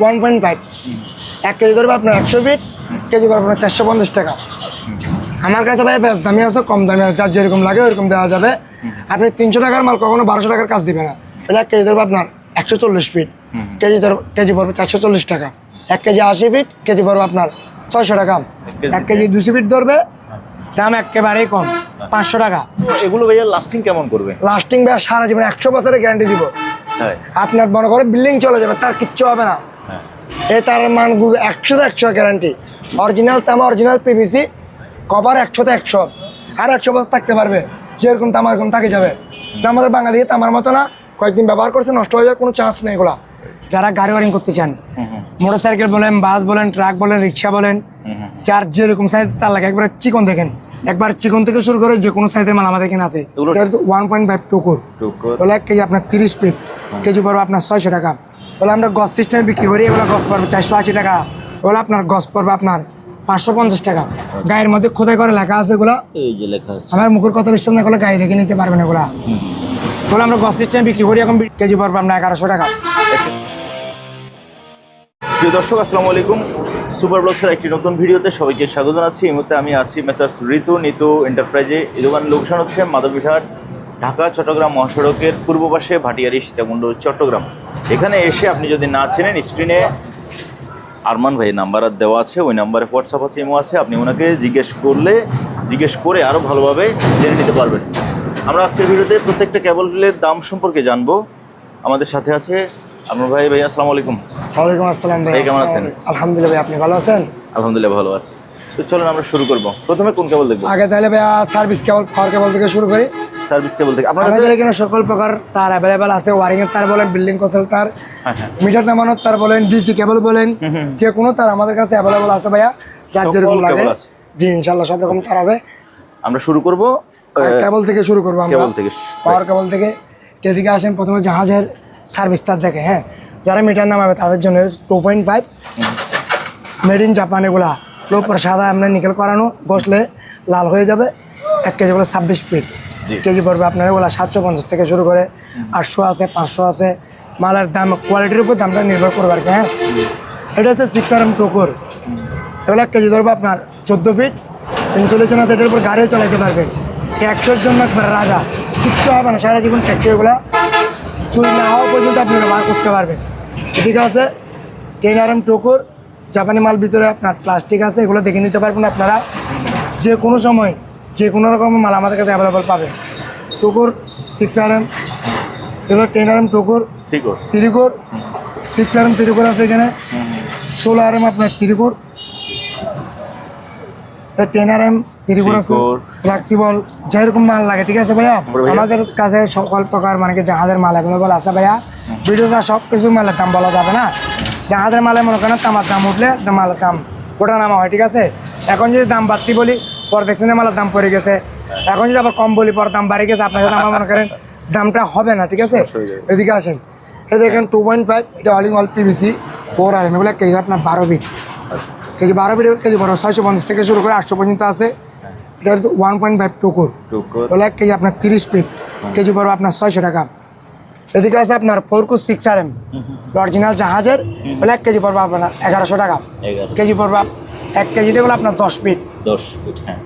1.5 1 kg ধরবে আপনার 100 fit, KG পড়বে আপনার 450 টাকা। আমার কাছে ভাই বেশ দামি আছে, কম দামি আছে, যার যেরকম লাগে ওরকম দেওয়া যাবে। আপনি 300 টাকার মাল কখনো 1200 টাকার কাজ দিবে না। তাহলে 1 কেজি ধরবে আপনার 140 ফিট, কেজি পড়বে 440 টাকা। 1 কেজি 80 ফিট, কেজি পড়বে আপনার 600 টাকা। 1 কেজি 200 ফিট ধরবে, দাম একেবারেই কম, 500 টাকা। এগুলো ভাইয়া লাস্টিং কেমন করবে? লাস্টিং ভাই সারা জীবন 100 বছরের গ্যারান্টি দিব। আপনার মনে করে বিল্ডিং চলে যাবে, তার কিচ্ছু হবে না। এই তার মানগুলো 100 গ্যারান্টি। অরিজিনাল তামা, অরিজিনাল পিভিসি, কভার 100 আর 100 বছর থাকতে পারবে। যেরকম তামা এরকম থাকে যাবে। আমাদের বাংলাদেশে তামার মতো না, কয়েকদিন ব্যবহার করছে নষ্ট হয়ে যাওয়ার কোনো চান্স নেই। এগুলা যারা গাড়ি ওয়ারিং করতে চান, মোটরসাইকেল বলেন, বাস বলেন, ট্রাক বলেন, রিক্সা বলেন, যার যেরকম সাইজ তার লাগে। একবার চিকন দেখেন, একবার চিকন থেকে শুরু করে যে কোনো সাইজের মাল আমাদের এখানে আছে। 1.5 টুকুর বলে 1 কেজি আপনার 30 ফিট, কেজি পড়বে আপনার 600 টাকা। বলে আমরা গছ সিস্টেমে বিক্রি করি, এগুলো গছ পড়বে 480 টাকা। বলে আপনার গছ পড়বে আপনার 550 টাকা। গায়ের মধ্যে খোদাই করে লেখা আছে এগুলা, এই যে লেখা আছে। আমার মুখের কথা বিশ্বাস না করলে গায়ে দেখে নিতে পারবেন এগুলা। বলে আমরা গছ সিস্টেমে বিক্রি করি, এখন কেজি পড়বে আপনার 1100 টাকা। প্রিয় দর্শক, আসসালামু আলাইকুম। সুপার ব্লগসের একটি নতুন ভিডিওতে সবাইকে স্বাগত জানাচ্ছি। এই মুহূর্তে আমি আছি মেসার্স ঋতু নিতু এন্টারপ্রাইজে। এই দোকানের লোকেশন হচ্ছে মাধবীঘাট, ঢাকা চট্টগ্রাম মহাসড়কের পূর্ব পাশে, ভাটিয়ারি, সীতাকুণ্ড, চট্টগ্রাম। এখানে এসে আপনি যদি না চেনেন, স্ক্রিনে আরমান ভাইয়ের নাম্বার দেওয়া আছে, ওই নাম্বারে হোয়াটসঅ্যাপ আছে, ইমো আছে। আপনি ওনাকে জিজ্ঞেস করে আরও ভালোভাবে জেনে নিতে পারবেন। আমরা আজকের ভিডিওতে প্রত্যেকটা কেবলের দাম সম্পর্কে জানবো। আমাদের সাথে আছে আরমান ভাই। ভাই আসসালামু আলাইকুম। ওয়ালাইকুম আসসালাম ভাই, কেমন আছেন? আলহামদুলিল্লাহ ভাই, আপনি ভালো আছেন? আলহামদুলিল্লাহ ভালো আছে। তো চলুন আমরা শুরু করবো। প্রথমে কোন কেবল দেখবো? আগে তাহলে ভাইয়া সার্ভিস কেবল, পাওয়ার কেবল থেকে শুরু করি। সার্ভিস কেবল থেকে আমাদের এখানে সকল প্রকার তার অ্যাভেলেবেল আছে। ওয়ারিং এর তার বলেন, বিল্ডিং কোথাল তার, মিটার নামানোর তার বলেন, ডিসি কেবল বলেন, যে কোনো তার আমাদের কাছে অ্যাভেলেবেল আছে ভাইয়া, যার যেরকম লাগে। জি ইনশাল্লাহ সব রকম তার আছে। আমরা শুরু করব কেবল থেকে শুরু করবো আমরা। কেবল থেকে, পাওয়ার কেবল থেকে। এদিকে আসেন, প্রথমে জাহাজের সার্ভিস তার দেখে। হ্যাঁ, যারা মিটার নামাবে তাদের জন্য 2.5 মেড ইন জাপান। এগুলা লোপর সাদা আপনার নিকেল করানো, বসলে লাল হয়ে যাবে। 1 কেজি বলে 26 ফিট, কেজি পড়বে আপনার এগুলা 750 থেকে শুরু করে 800 আছে, 500 আছে। মালের দাম কোয়ালিটির উপর দামটা নির্ভর করবে আর কি। হ্যাঁ, এটা হচ্ছে 6RM টুকুর। এগুলো 1 কেজি ধরবে আপনার 14 ফিট, ইনসুলেশন আছে, এটার উপর গাড়িও চালাইতে পারবেন। ট্যাক্সের জন্য একবার রাজা, কিচ্ছু হবে না, সারা জীবন ট্যাক্সি। এগুলা চুরি না হওয়া পর্যন্ত আপনি ব্যবহার করতে পারবেন। ঠিক আছে, 10RM টুকুর, জাপানি মাল, ভিতরে আপনার প্লাস্টিক আছে, এগুলো দেখে নিতে পারবেন আপনারা। যে কোনো সময় যে কোনো রকমের মাল আমাদের কাছে অ্যাভেলেবল পাবে। টুকুর 6RM, এগুলো 10RM টুকুর, তিরিকুর 6RM তিরিকুর আছে এখানে। 16RM আপনার তিরিকুর, 10RM তিরিকুর আছে, ফ্লেক্সিবল, যেরকম মাল লাগে। ঠিক আছে ভাইয়া, আমাদের কাছে সকল প্রকার মানে কি জাহাজের মাল অ্যাভেলেবল আছে ভাইয়া। ভিডিওটা সব কিছু মালের দাম বলা যাবে না। জাহাজের মালে মনে করেন তামার দাম উঠলে মালের দাম ওটা নামা হয়। ঠিক আছে, এখন যদি দাম বাড়তি বলি, পর দেখছেন মালের দাম পড়ে গেছে। এখন যদি আবার কম বলি, পর দাম বাড়ে গেছে, আপনার সাথে আমার মনে করেন দামটা হবে না। ঠিক আছে, এদিকে আসেন, এই দেখেন 2.5, এটা অল পিভিসি 4RM। এগুলো 1 কেজি আপনার 12 ফিট, কেজি 12 ফিট, কেজি বড় 650 থেকে শুরু করে 800 পর্যন্ত আছে। এটা 1.5 টুকুর, বলে 1 কেজি আপনার 30 ফিট, কেজি পড়বে আপনার 600 টাকা। এদিকে আছে আপনার 4 6RM অরিজিনাল জাহাজের, বলে 1 কেজি পড়বে আপনার 1100 টাকা। কেজি পড়বে 1 কেজিতে বলে আপনার 10 ফিট। হ্যাঁ,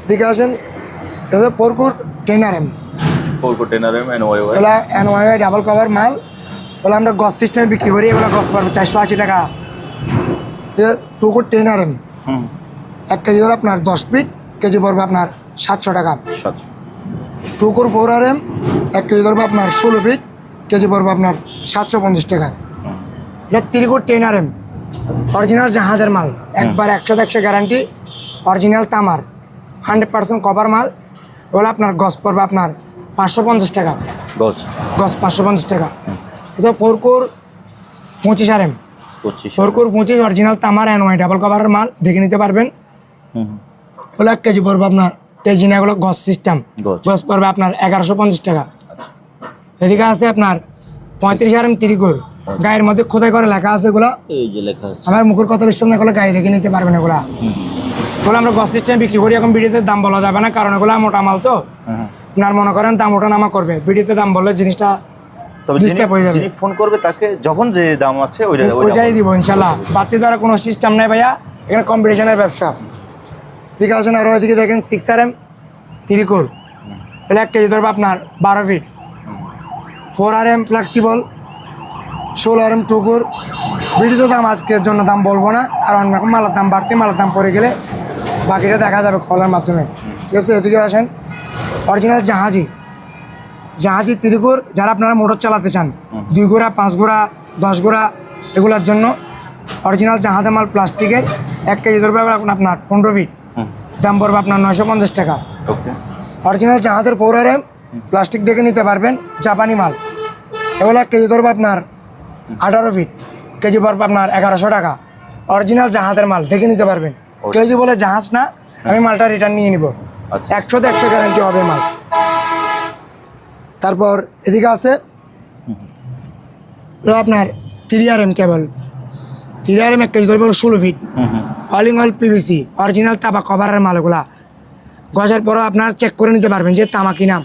এদিকে আসেন, 4 10RM, বলে NYY ডাবল কভার মাল, বলে আমরা গছ সিস্টেমে বিক্রি করি। এগুলো গছ পড়বে 480 টাকা। 2 10RM, 1 কেজি ধরে আপনার 10 ফিট, কেজি পড়বে আপনার 700 টাকা। 2 4RM, 1 কেজি ধরবে আপনার 16 ফিট, কেজি পড়বে আপনার 750 টাকা। এটা 3 10RM অরিজিনাল জাহাজের মাল, একবার 100 গ্যারান্টি, অরিজিনাল তামার, 100% কভার মাল। বলে আপনার গছ পড়বে আপনার 550 টাকা। গছ 550 টাকা। 4 25RM, 4 25 অরিজিনাল তামার NY ডাবল কভারের মাল, দেখে নিতে পারবেন। বলে 1 কেজি পড়বে আপনার, কেজি না, এগুলো গছ সিস্টেম, গছ পড়বে আপনার 1150 টাকা। এদিকে আছে আপনার 35RM তিরিকুর, গায়ের মধ্যে খোদাই করে লেখা আছে। এগুলো আমার মুখের কথা বিশ্বাস না করলে গায়ে দেখে নিতে পারবেন। এগুলা বলে আমরা গছ সিস্টেমে বিক্রি করি। এখন ভিডিওতে দাম বলা যাবে না, কারণ এগুলো মোটা মাল তো। আপনার মনে করেন দাম ওঠা নামা করবে, ভিডিওতে দাম বললে জিনিসটা তবে ডিস্টার্ব হয়ে যাবে। যিনি ফোন করবে তাকে যখন যে দাম আছে ওইটাই দিব ইনশাল্লাহ। বাড়তি দেওয়ার কোনো সিস্টেম নাই ভাইয়া, এখানে কম্পিটিশনের ব্যবসা। ঠিক আছে না? আর ওইদিকে দেখেন 6RM 3 কোর, এটা 1 কেজি ধরবে আপনার 12 fit. 4RM flexible, 16RM 2 core. ভিডিওতে দাম আজকের জন্য দাম বলবো না, কারণ এখন মালের দাম বাড়তি, মালের দাম পড়ে গেলে বাকিটা দেখা যাবে কলের মাধ্যমে। ঠিক আছে, এদিকে আসেন অরিজিনাল জাহাজি 3 কোর, যারা আপনারা মোটর চালাতে চান 2 গোড়া 5 গোড়া 10 গোড়া এগুলোর জন্য অরিজিনাল জাহাজের মাল প্লাস্টিকের 1 কেজি ধরবে আপনার 15 ফিট, দাম পড়বে আপনার 950 টাকা। ওকে, অরিজিনাল জাহাজের 4RM প্লাস্টিক দেখে নিতে পারবেন, জাপানি মাল। এগুলো 1 কেজি ধরবে আপনার 18 ফিট, কেজি পড়বে আপনার 1100 টাকা। অরিজিনাল জাহাজের মাল দেখে নিতে পারবেন। কেজি বলে জাহাজ না, আমি মালটা রিটার্ন নিয়ে নিব, 100তে 100 গ্যারান্টি হবে মাল। তারপর এদিকে আছে আপনার 3RM কেবল, 3RM 1 কেজি ধরবে 16 ফিট, অলিং অয়েল পিভিসি, অরিজিনাল তামা কভারের মালগুলা। গজার পরও আপনার চেক করে নিতে পারবেন যে তামা কিনা।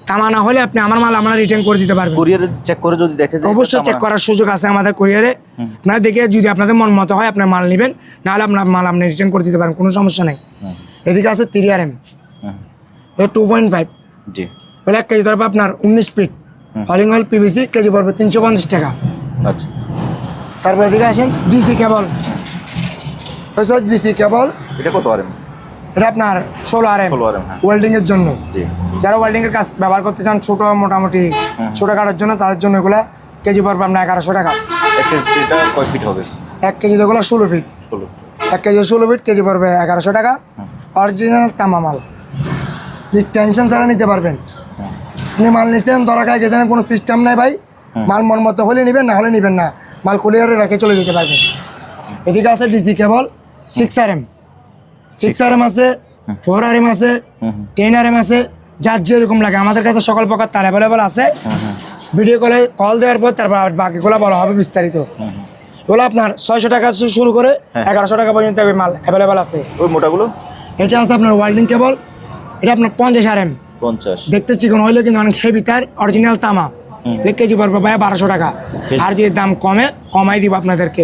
তামা না হলে আপনি আমার মাল আমরা রিটার্ন করে দিতে পারবেন। কুরিয়ারে চেক করে যদি দেখে যায় অবশ্যই চেক করার সুযোগ আছে আমাদের কুরিয়ারে। আপনারা দেখে যদি আপনাদের মন মতো হয় আপনার মাল নেবেন, নাহলে আপনার মাল আপনি রিটার্ন করে দিতে পারেন, কোনো সমস্যা নেই। এদিকে আছে 3RM 2.5, জি, বলে 1 কেজি ধরবে আপনার 19 ফিট, অলিং অয়েল পিভিসি, কেজি পড়বে 350 টাকা। আচ্ছা, তারপর এদিকে আসেন ডিসি কেবল, ডিসি কেবল, এটা কত আরএম? এটা আপনার 16RM 16RM, হ্যাঁ। ওয়েল্ডিংয়ের জন্য। জি, যারা ওয়েল্ডিংয়ের কাজ ব্যবহার করতে চান ছোট মোটামুটি ছোটোখাটোর জন্য, তাদের জন্য এগুলা কেজি পড়বে আপনার 1100 টাকা। 1 কেজি এটা কয় ফিট হবে? 1 কেজি যেগুলো 16 ফিট, 16। 1 কেজি 16 ফিট, কেজি পড়বে 1100 টাকা। অরিজিনাল তামা মাল, টেনশন ছাড়া নিতে পারবেন। আপনি মাল নিচ্ছেন ধরা খায় গেছেন, কোনো সিস্টেম নাই ভাই, মাল মন মতো হলে নেবেন, না হলে নেবেন না, মাল কুলিয়ারে রেখে চলে যেতে পারবেন। এদিকে আছে ডিসি কেবল 6RM আছে, 4RM আছে, 10RM আছে, যার যেরকম লাগে। আমাদের কাছে সকল প্রকার তার অ্যাভেলেবল আছে। ভিডিও কল দেওয়ার পর তারপর বাকিগুলো বলা হবে বিস্তারিত। ওগুলো আপনার 600 টাকা শুরু করে 1100 টাকা পর্যন্ত মাল অ্যাভেলেবল আছে। ওই মোটাগুলো? এটা আছে আপনার ওয়েল্ডিং কেবল, এটা আপনার 50RM, 50। দেখতে চিকন হইলে কিন্তু অনেক হেভি, তার অরিজিনাল তামা, কেজি পড়বে ভাই 1200 টাকা। আর যদি দাম কমাই দিব আপনাদেরকে।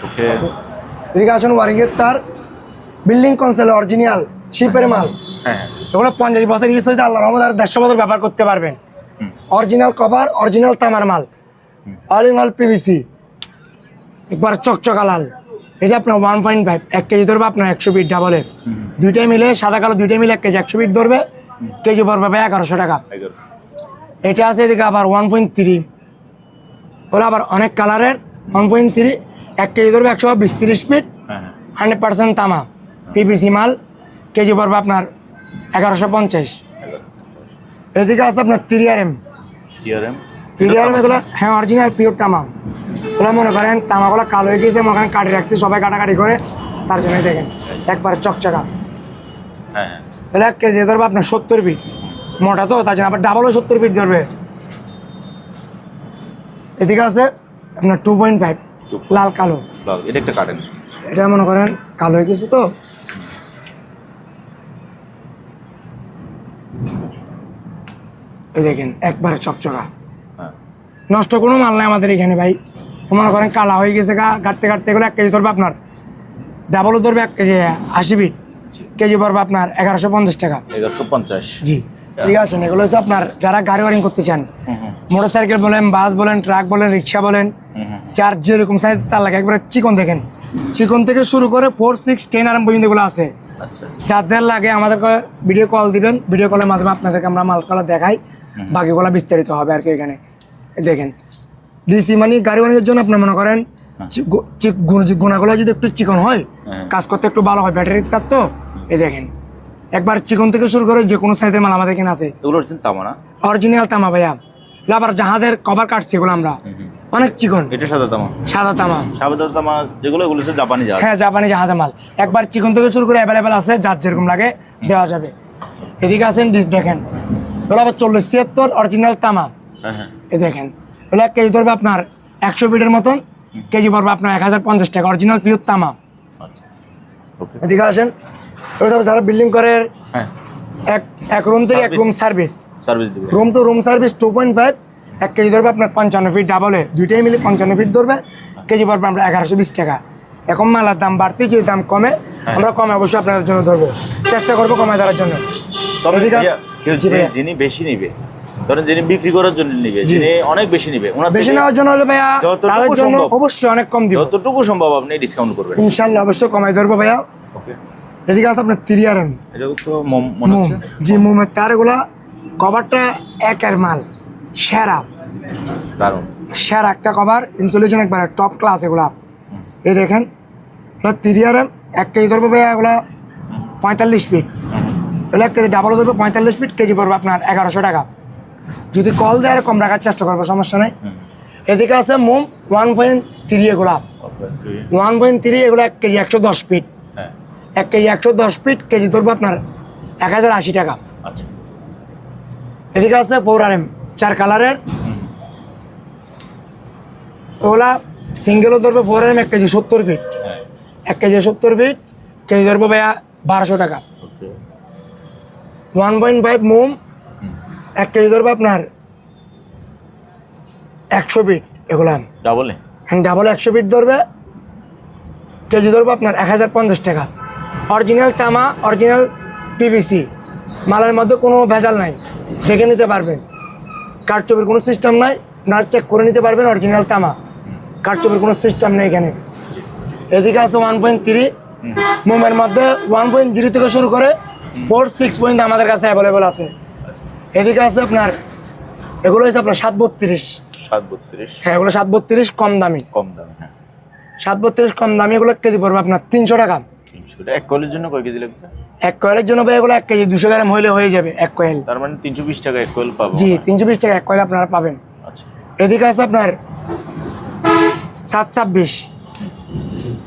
ওকে, এদিকে আসুন ওয়ারিংয়ের তার, বিল্ডিং কনসেল অরিজিনাল শিপের মাল। হ্যাঁ, এগুলো 50 বছর ইউজ হয়েছে, আল্লাহ রহমত আর 150 বছর ব্যবহার করতে পারবেন। অরিজিনাল কভার, অরিজিনাল তামার মাল, অলিং অয়েল পিভিসি, একবার চকচকা লাল। এটা আপনার 1.5, 1 কেজি ধরবে আপনার 100 ফিট ডাবলে, দুইটাই মিলে সাদা কালো দুইটাই মিলে 1 কেজি 100 ফিট ধরবে, কেজি পড়বে ভাই 1100 টাকা। এটা আছে এদিকে আবার 1.3, ওগুলো আবার অনেক কালারের 1.3, 1 কেজি ধরবে 120-30 ফিট, 100% তামা পিভিসি মাল, কেজি পড়বে আপনার 1150। এদিকে আছে আপনার 3RM, এগুলো হ্যাঁ অরিজিনাল পিওর তামা। ওগুলো মনে করেন তামাগুলো কালো হয়ে গেছে, মনে করেন কাটি রাখছে, সবাই কাটাকাটি করে, তার জন্য দেখেন একবার চকচকা। এটা 1 কেজি ধরবে আপনার 70 ফিট, মোটা তো তার জন্য আবার ডাবলও 70 ফিট ধরবে। এদিকে আছে আপনার 2.5, লাল কালো, এটা একটা কাটেন, এটা মনে করেন কালো হয়ে গেছে তো। এই দেখেন একবারে চকচকা, নষ্ট কোনো মাল নাই আমাদের এখানে ভাই। মনে করেন কালা হয়ে গেছে কাটতে কাটতে গেলে 1 কেজি ধরবে আপনার, ডাবলও ধরবে 1 কেজি 80 ফিট, কেজি পড়বে আপনার 1150 টাকা। 1150, জি। ঠিক আছে, এগুলো হচ্ছে আপনার যারা গাড়ি ওয়ারিং করতে চান, মোটরসাইকেল বলেন, বাস বলেন, ট্রাক বলেন, রিক্সা বলেন, যার যেরকম সাইজ তার লাগে। একবারে চিকন দেখেন, চিকন থেকে শুরু করে 4, 6, 10RM পর্যন্ত এগুলো আছে। যাদের লাগে আমাদেরকে ভিডিও কল দিবেন, ভিডিও কলের মাধ্যমে আপনাদেরকে আমরা মালগুলো দেখাই, বাকিগুলো বিস্তারিত হবে আর কি। এখানে দেখেন ডিসি মানে গাড়ি ওয়ারিংয়ের জন্য আপনার মনে করেন গুণাগুলো যদি একটু চিকন হয়, কাজ করতে একটু ভালো হয়, ব্যাটারির তার তো। এই দেখেন একবার চিকন থেকে শুরু করে যে কোনো সাইজের মাল আমাদের এখানে আছে। এগুলো তামা না? অরিজিনাল তামা ভাইয়া। আবার জাহাজের কভার কাটছে এগুলো আমরা, অনেক চিকন। এটা সাদা তামা? সাদা তামা যেগুলো, এগুলো হচ্ছে জাপানি জাহাজ। হ্যাঁ, জাপানি জাহাজের মাল। একবার চিকন থেকে শুরু করে অ্যাভেলেবেল আছে, যার যেরকম লাগে দেওয়া যাবে। এদিকে আছেন ডিস দেখেন, এগুলো আবার 40-76 অরিজিনাল তামা। এই দেখেন এগুলো 1 কেজি ধরবে আপনার 100 ফিটের মতন, কেজি পড়বে আপনার 1050 টাকা, অরিজিনাল পিওর তামা। এদিকে আসেন, যারা বিল্ডিং করে এক রুম থেকে এক রুম সার্ভিস, সার্ভিস দিবে। Room to room service 2.5। 1 kg ধরবে আপনার 55 ফিট ডাবলে, দুইটাই মিলে 55 ফিট ধরবে, কেজি পড়বে আমরা 1120 টাকা। এখন মালার দাম বাড়তি, যদি দাম কমে আমরা কমে অবশ্যই আপনাদের জন্য ধরবো, চেষ্টা করবো কমায় ধরার জন্য। তবে এদিকে ভাইয়া, কেউ জি ভাইয়া। যিনি বেশি নিবে, ধরেন যিনি বিক্রি করার জন্য নিবে, জি। যিনি অনেক বেশি নিবে, ওনার বেশি থেকে নেওয়ার জন্য হলে ভাইয়া যতটুকু তাদের জন্য সম্ভব। অবশ্যই অনেক কম দিব, যতটুকু সম্ভব আপনি ডিসকাউন্ট করবেন। ইনশাল্লাহ অবশ্যই কমাই ধরবো ভাইয়া। ওকে, এদিকে আছে আপনার 3RM এটা তো মনে মোম, হচ্ছে জি মোমের তারগুলা কভারটা একের মাল, সেরা দারুণ। সেরা একটা কভার, ইনসুলেশন একবারে টপ ক্লাস এগুলা। এই দেখেন 3RM 1 কেজি ধরবে ভাইয়া, এগুলা 45 ফিট, এগুলো 1 কেজি ডাবল ধরবে 45 ফিট, কেজি পড়বে আপনার 1100 টাকা। যদি কল দেয় আর কম রাখার চেষ্টা করবো, সমস্যা নেই। এদিকে আছে মোম 1.3 এগুলা, 1.3 এগুলো 1 কেজি 110 ফিট, হ্যাঁ, 1 কেজি 110 ফিট, কেজি ধরবে আপনার 1080 টাকা। আচ্ছা। এদিকে আছে 4RM 4 কালারের, ওগুলা সিঙ্গেলও ধরবে 4RM 1 কেজি 70 ফিট, হ্যাঁ, 1 কেজি 70 ফিট, কেজি ধরবে ভাইয়া 1200 টাকা। ওকে। 1.5 মোম 1 কেজি ধরবে আপনার 100 ফিট, এগুলা ডাবলে ডাবল 100 ফিট ধরবে, কেজি ধরবে আপনার 1050 টাকা। অরিজিনাল তামা, অরিজিনাল পিভিসি, মালের মধ্যে কোনো ভেজাল নাই, দেখে নিতে পারবেন, কারচুপির কোনো সিস্টেম নাই, আপনার চেক করে নিতে পারবেন। অরিজিনাল তামা, কারচুপির কোনো সিস্টেম নেই এখানে। এদিকে আছে 1.3 মোমের মধ্যে 1.0 থেকে শুরু করে 4-6 পর্যন্ত আমাদের কাছে অ্যাভেলেবল আছে। এদিকে আছে আপনার, এগুলো হচ্ছে আপনার 732, 732 হ্যাঁ এগুলো 732 কম দামি, কম দামে। হ্যাঁ, 732 কম দামি, এগুলো কেজি পড়বে আপনার 300 টাকা। 300 টাকা। এক কয়েলের জন্য কয় কেজি লাগবে? 1 কয়েলের জন্য ভাই এগুলো 1 কেজি 200 গ্রাম হইলে হয়ে যাবে 1 কয়েল। তার মানে 320 টাকা এক কয়েল পাবো। জি 320 টাকা 1 কয়েল আপনারা পাবেন। আচ্ছা, এদিকে আছে আপনার 726,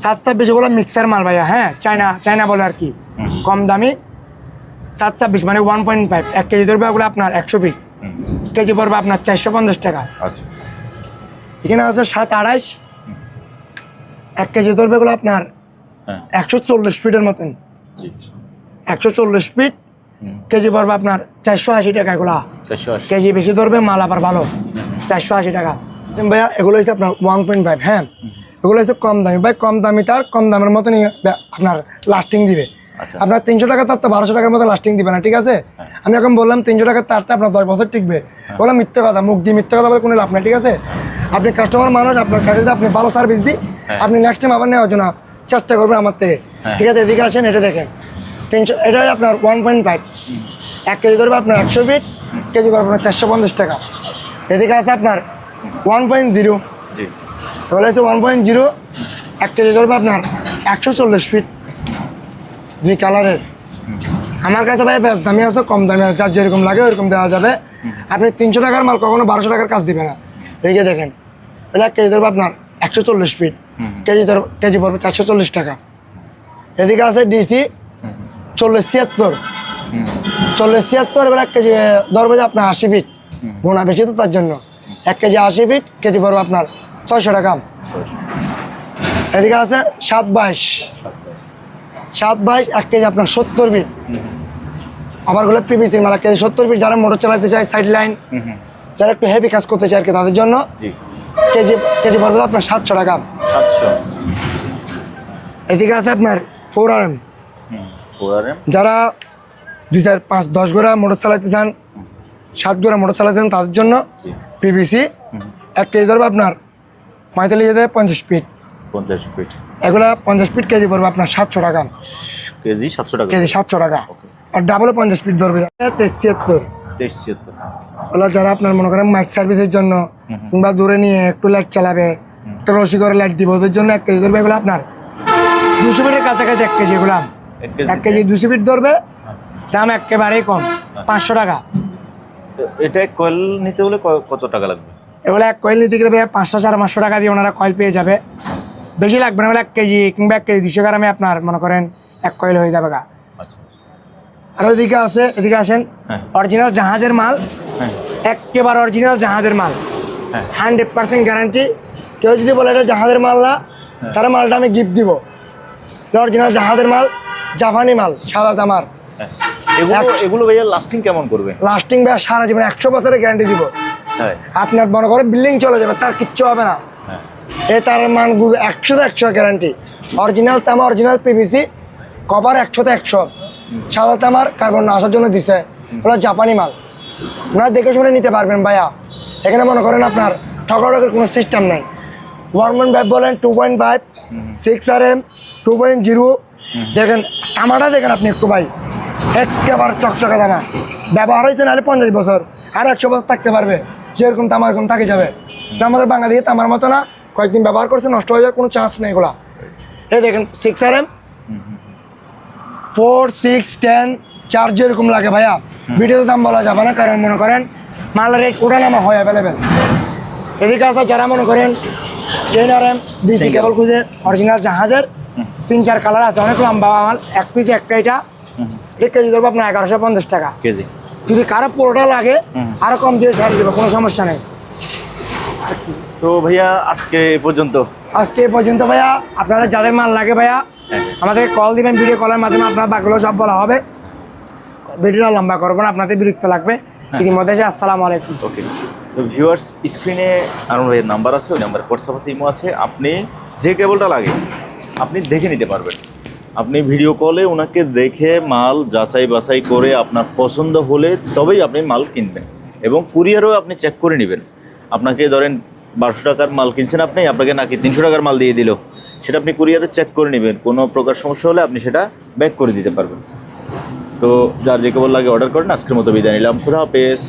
726 এগুলো মিক্সার মাল ভাইয়া, হ্যাঁ চায়না বলে আর কি, কম দামি। 726 মানে 1.5, 1 কেজি ধরবে এগুলো আপনার 100 ফিট, কেজি পড়বে আপনার 450 টাকা। আচ্ছা, এখানে আছে 728, 1 কেজি ধরবে এগুলো আপনার হ্যাঁ, 140 ফিটের মতন, জি, 140 ফিট, কেজি পড়বে আপনার 480 টাকা। এগুলা 480। কেজি বেশি ধরবে, মাল আবার ভালো, 480 টাকা। ভাইয়া এগুলো হচ্ছে আপনার 1.5, হ্যাঁ এগুলো হচ্ছে কম দামি ভাই, কম দামি তার কম দামের মতনই আপনার লাস্টিং দিবে। আচ্ছা। আপনার 300 টাকা তার তো 1200 টাকার মতো লাস্টিং দিবে না, ঠিক আছে? আমি এখন বললাম 300 টাকার তারটা আপনার 10 বছর টিকবে, বললাম মিথ্যে কথা, মুখ দিয়ে মিথ্যে কথা বলে কোনো লাভ নেই, ঠিক আছে? আপনি কাস্টমার মানুষ, আপনার কাছে যদি আপনি ভালো সার্ভিস দিই, আপনি নেক্সট টাইম আবার নেওয়ার জন্য চেষ্টা করবেন আমার থেকে, ঠিক আছে? এদিকে আসেন, এটা দেখেন 300, এটা আপনার 1.5, 1 কেজি ধরবে আপনার 100 ফিট, কেজি পড়বে আপনার 450 টাকা। এদিকে আছে আপনার 1.0, জি, এগুলো হচ্ছে 1.0, 1 কেজি ধরবে আপনার 140 ফিট, 2 কালারের। আমার কাছে ভাই বেশ দামি আছে, কম দামি আছে, যার যেরকম লাগে ওরকম দেওয়া যাবে। আপনি 300 টাকার মাল কখনো 1200 টাকার কাজ দিবে না। এই যে দেখেন, এটা 1 কেজি ধরবে আপনার 140 ফিট, কেজি পড়বে 440 টাকা। এদিকে আছে ডিসি 40-76, 40-76, এগুলো 1 কেজি ধরবে যে আপনার 80 ফিট, গোনা বেশি তো তার জন্য 1 কেজি 80 ফিট, কেজি পড়বে আপনার 600 টাকা। এদিকে আছে 722, 1 কেজি আপনার 70 ফিট, আবার গুলো পিভিসির মাল 1 কেজি 70 ফিট। যারা মোটর চালাতে চায়, সাইড লাইন, যারা একটু হেভি কাজ করতে চায় আর কি, তাদের জন্য জি, কেজি পড়বে আপনার 700 টাকা। 700। এদিকে আছে আপনার 4RM, 4RM, যারা 2, 4, 5, 10 গোড়া মোটর চালাতে চান, 7 গোড়া মোটর চালাতে চান, তাদের জন্য জি, পিভিসি 1 কেজি ধরবে আপনার 45-50 ফিট, 50 ফিট, এগুলা 50 ফিট, কেজি পড়বে আপনার 700 টাকা, কেজি 700 টাকা। কেজি 700 টাকা। আর ডাবলে 50 ফিট ধরবে 73, 73। ওগুলো যারা আপনার মনে করেন মাইক সার্ভিসের জন্য কিংবা দূরে নিয়ে একটু লাইট চালাবে, একটু রশি করে লাইট দিব, ওদের জন্য 1 কেজি ধরবে এগুলো আপনার 200 ফিটের কাছাকাছি। 1 কেজি এগুলো 1 কেজি 200 ফিট ধরবে, দাম একেবারেই কম, 500 টাকা। তো এটা এক কয়েল নিতে হলে কত টাকা লাগবে? এগুলো 1 কয়েল নিতে গেলে 500-550 টাকা দিয়ে ওনারা কয়েল পেয়ে যাবে, বেশি লাগবে না। 1 কেজি কিংবা 1 কেজি 200 গ্রামে আপনার মনে করেন 1 কয়েল হয়ে যাবে গা। আচ্ছা, আর ওইদিকে আছে, এদিকে আসেন, অরিজিনাল জাহাজের মাল, একেবারে অরিজিনাল জাহাজের মাল, 100% গ্যারান্টি। কেউ যদি বলে এটা জাহাজের মাল না, তারা মালটা আমি গিফট দিব। অরিজিনাল জাহাজের মাল, জাপানি মাল, সাদা তামার, এগুলো ভাইয়া লাস্টিং কেমন করবে? লাস্টিং ভাইয়া সারা জীবন 100 বছরের গ্যারান্টি দিব। হ্যাঁ আপনার মনে করেন বিল্ডিং চলে যাবে, তার কিচ্ছু হবে না। হ্যাঁ এই তার মানগুলো 100 গ্যারান্টি। অরিজিনাল তামা, অরিজিনাল পিভিসি, কভার 100 সাদা তামার কার্বন না আসার জন্য দিছে, ওগুলো জাপানি মাল। আপনারা দেখে শুনে নিতে পারবেন ভাইয়া। এখানে মনে করেন আপনার ঠকাঠকের কোনো সিস্টেম নাই। 1.5 বলেন, 2.5, 6RM, 2.0 দেখেন তামাটা দেখেন আপনি একটু ভাই, একেবারে চকচকে তামা। ব্যবহার হয়েছে নাহলে 50 বছর, আর 100 বছর থাকতে পারবে। যেরকম তামা এরকম থাকে যাবে। আমাদের বাংলাদেশে তামার মতো না, কয়েকদিন ব্যবহার করছে নষ্ট হয়ে যাওয়ার কোনো চান্স নেই এগুলা। এই দেখেন 6RM, 4, 6, 10 চার্জ যেরকম লাগে ভাইয়া, ভিডিওতে দাম বলা যাবে না, কারণ মনে করেন মালের রেট ওঠানামা হয় অ্যাভেলেবেল। এদিকে আছে যারা মনে করেন 10RM ডিসি কেবল খুঁজে, অরিজিনাল জাহাজের 3-4 কালার আছে, অনেক লম্বা মাল, এক পিস একটা। এটা কেজি ধরবো আপনার 1150 টাকা কেজি। যদি কারো পুরোটা লাগে আরো কম দিয়ে ছাড় দেবো, কোনো সমস্যা নেই। তো ভাইয়া আজকে এ পর্যন্ত। আজকে এ পর্যন্ত ভাইয়া। আপনারা যাদের মাল লাগে ভাইয়া আমাদেরকে কল দিবেন, ভিডিও কলের মাধ্যমে আপনার বাকিগুলো সব বলা হবে। ভিডিওটা লম্বা করবো না, আপনাদের বিরক্ত লাগবে। ইতিমধ্যে আসসালামু আলাইকুম। ওকে, তো ভিউয়ার্স, স্ক্রিনে আরুন ভাইয়ের নাম্বার আছে, ওই নাম্বার হোয়াটসঅ্যাপ আছে, ইমো আছে। আপনি যে কেবলটা লাগে আপনি দেখে নিতে পারবেন। আপনি ভিডিও কলে ওনাকে দেখে মাল যাচাই বাছাই করে আপনার পছন্দ হলে তবেই আপনি মাল কিনবেন, এবং কুরিয়ারও আপনি চেক করে নেবেন। আপনাকে ধরেন 1200 টাকার মাল কিনছেন আপনি, আপনাকে নাকি 300 টাকার মাল দিয়ে দিল, সেটা আপনি কুরিয়ারে চেক করে নেবেন। কোনো প্রকার সমস্যা হলে আপনি সেটা ব্যাক করে দিতে পারবেন। তো যার যে কেবল লাগে অর্ডার করেন। আজকের মতো বিদায় নিলাম, খুদা হাফেজ।